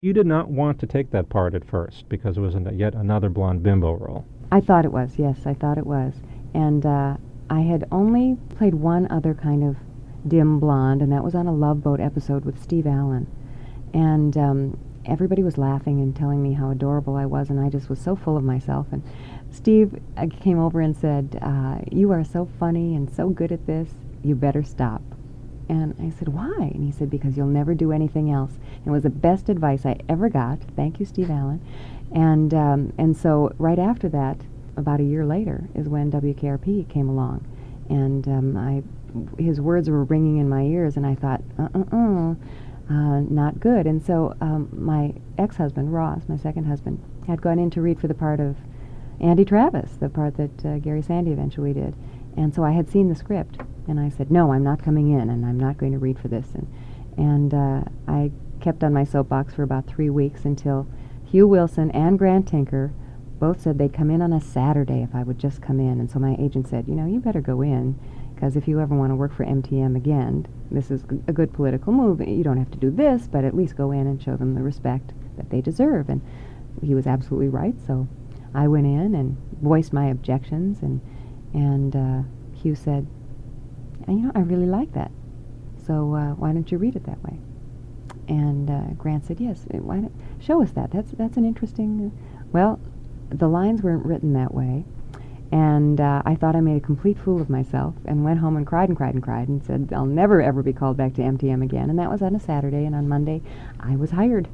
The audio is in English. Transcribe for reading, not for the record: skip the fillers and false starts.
You did not want to take that part at first because it was yet another blonde bimbo role. I thought it was, yes, I thought it was. And I had only played one other kind of dim blonde, and that was on a Love Boat episode with Steve Allen. And everybody was laughing and telling me how adorable I was, and I just was so full of myself. And Steve came over and said, "You are so funny and so good at this, you better stop." And I said, "Why?" And he said, "Because you'll never do anything else." And it was the best advice I ever got. Thank you, Steve Allen. And so right after that, about a year later, is when WKRP came along. And his words were ringing in my ears, and I thought, not good. And so my ex-husband, Ross, my second husband, had gone in to read for the part of Andy Travis, the part that Gary Sandy eventually did. And so I had seen the script, and I said, "No, I'm not coming in, and I'm not going to read for this." And I kept on my soapbox for about 3 weeks until Hugh Wilson and Grant Tinker both said they'd come in on a Saturday if I would just come in. And so my agent said, "You better go in, because if you ever want to work for MTM again, this is a good political move. You don't have to do this, but at least go in and show them the respect that they deserve." And he was absolutely right, so I went in and voiced my objections, and Hugh said, "I really like that, so why don't you read it that way?" And Grant said, "Yes, why don't show us that? That's an interesting..." Well, the lines weren't written that way, and I thought I made a complete fool of myself, and went home and cried and cried and cried, and said I'll never ever be called back to MTM again. And that was on a Saturday, and on Monday I was hired.